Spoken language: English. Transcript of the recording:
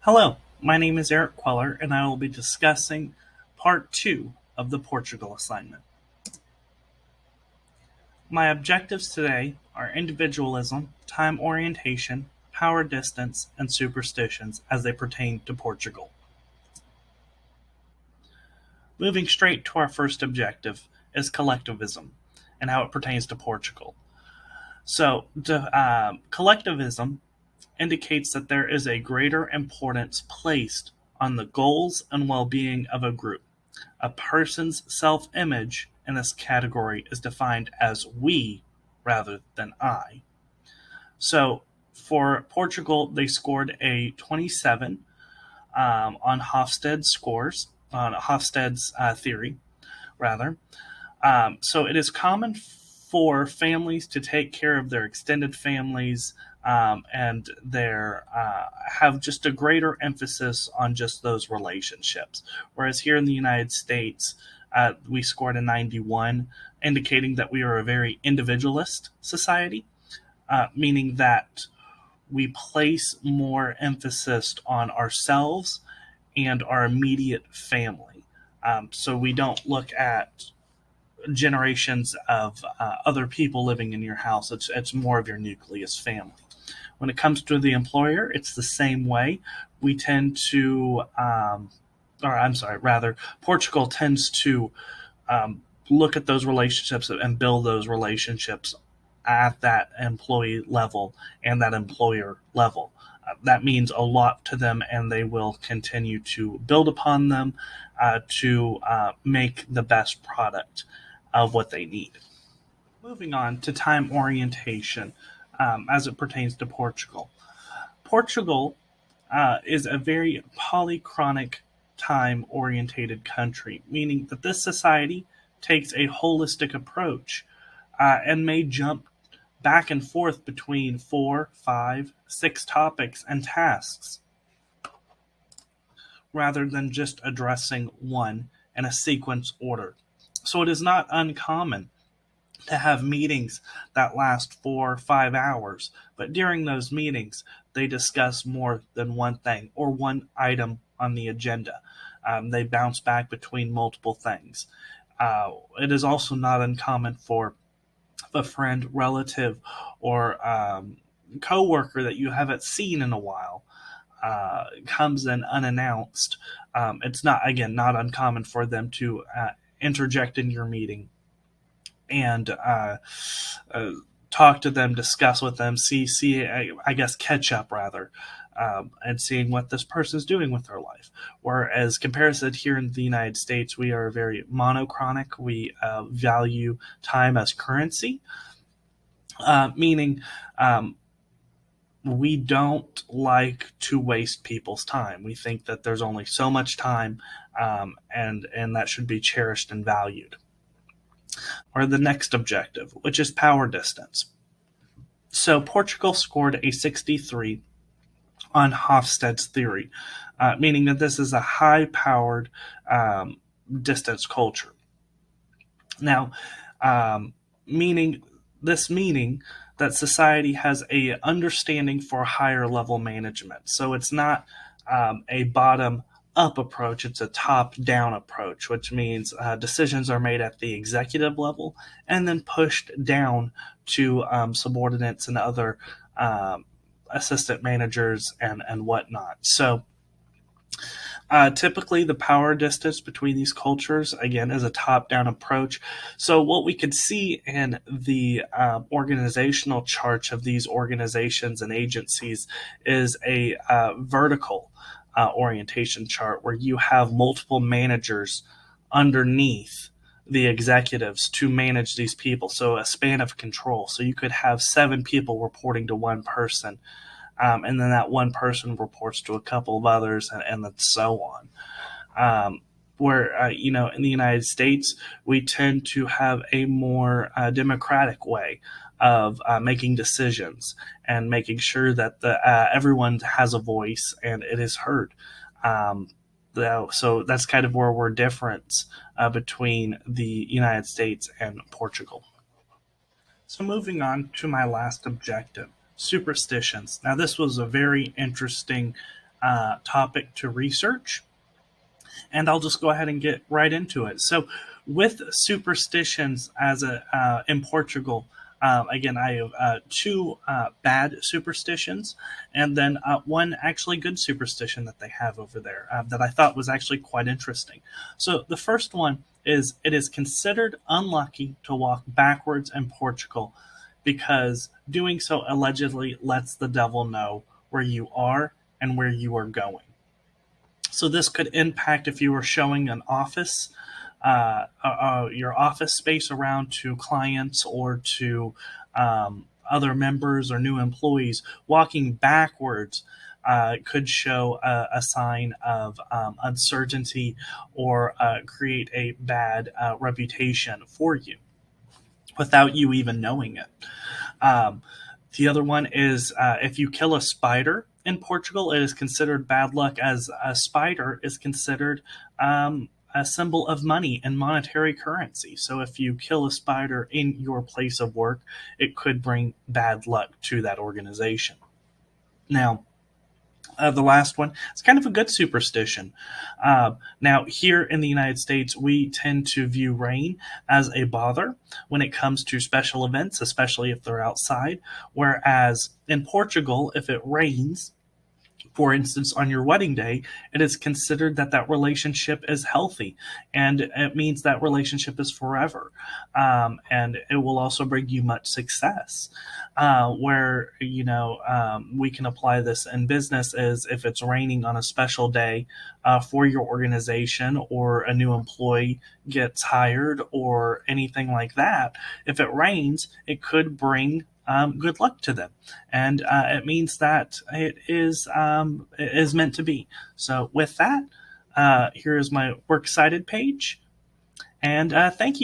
Hello, my name is Eric Queller, and I will be discussing part 2 of the Portugal assignment. My objectives today are individualism, time orientation, power distance, and superstitions as they pertain to Portugal. Moving straight to our first objective is collectivism and how it pertains to Portugal. Collectivism indicates that there is a greater importance placed on the goals and well being of a group. A person's self image in this category is defined as we rather than I. So for Portugal, they scored a 27 on Hofstede's scores, on Hofstede's theory, rather. So it is common for families to take care of their extended families and their have just a greater emphasis on just those relationships. Whereas here in the United States, we scored a 91, indicating that we are a very individualist society, meaning that we place more emphasis on ourselves and our immediate family. So we don't look at generations of other people living in your house. It's more of your nucleus family. When it comes to the employer, it's the same way. We tend to, or I'm sorry, rather, Portugal tends to look at those relationships and build those relationships at that employee level and that employer level. That means a lot to them, and they will continue to build upon them to make the best product of what they need. Moving on to time orientation as it pertains to Portugal. Portugal is a very polychronic time orientated country, meaning that this society takes a holistic approach and may jump back and forth between 4, 5, 6 topics and tasks rather than just addressing one in a sequence order. So it is not uncommon to have meetings that last 4 or 5 hours, but during those meetings, they discuss more than one thing or one item on the agenda. They bounce back between multiple things. It is also not uncommon for a friend, relative, or coworker that you haven't seen in a while comes in unannounced. It's not, again, not uncommon for them to interject in your meeting and uh, talk to them, discuss with them, see, I guess, catch up rather, and seeing what this person is doing with their life. Whereas comparison here in the United States, we are very monochronic. We value time as currency, meaning we don't like to waste people's time. We think that there's only so much time, and that should be cherished and valued. Or the next objective, which is power distance. So Portugal scored a 63 on Hofstede's theory, meaning that this is a high powered distance culture. Now, meaning meaning that society has a understanding for higher level management. So it's not a bottom up approach, it's a top down approach, which means decisions are made at the executive level and then pushed down to subordinates and other assistant managers and whatnot. So typically, the power distance between these cultures, again, is a top down approach. So, what we could see in the organizational charts of these organizations and agencies is a vertical orientation chart where you have multiple managers underneath the executives to manage these people. So, a span of control. So, you could have 7 people reporting to one person, and then that one person reports to a couple of others, and then so on. Where in the United States, we tend to have a more democratic way of making decisions and making sure that the everyone has a voice and it is heard. Um, so that's kind of where we're different between the United States and Portugal. So moving on to my last objective, superstitions. Now this was a very interesting topic to research, and I'll just go ahead and get right into it. So, with superstitions, as a in Portugal, again, I have two bad superstitions, and then one actually good superstition that they have over there that I thought was actually quite interesting. So, the first one is it is considered unlucky to walk backwards in Portugal because doing so allegedly lets the devil know where you are and where you are going. So this could impact if you were showing an office, your office space around to clients or to other members or new employees. Walking backwards could show a sign of uncertainty or create a bad reputation for you without you even knowing it. Um, the other one is if you kill a spider in Portugal, it is considered bad luck, as a spider is considered a symbol of money and monetary currency. So if you kill a spider in your place of work, it could bring bad luck to that organization. Now, the last one, it's kind of a good superstition. Now, here in the United States, we tend to view rain as a bother when it comes to special events, especially if they're outside. Whereas in Portugal, if it rains, for instance, on your wedding day, it is considered that that relationship is healthy, and it means that relationship is forever, and it will also bring you much success. Where we can apply this in business is if it's raining on a special day for your organization, or a new employee gets hired, or anything like that. If it rains, it could bring good luck to them, and it means that it is meant to be. So with that, here is my works cited page, and thank you.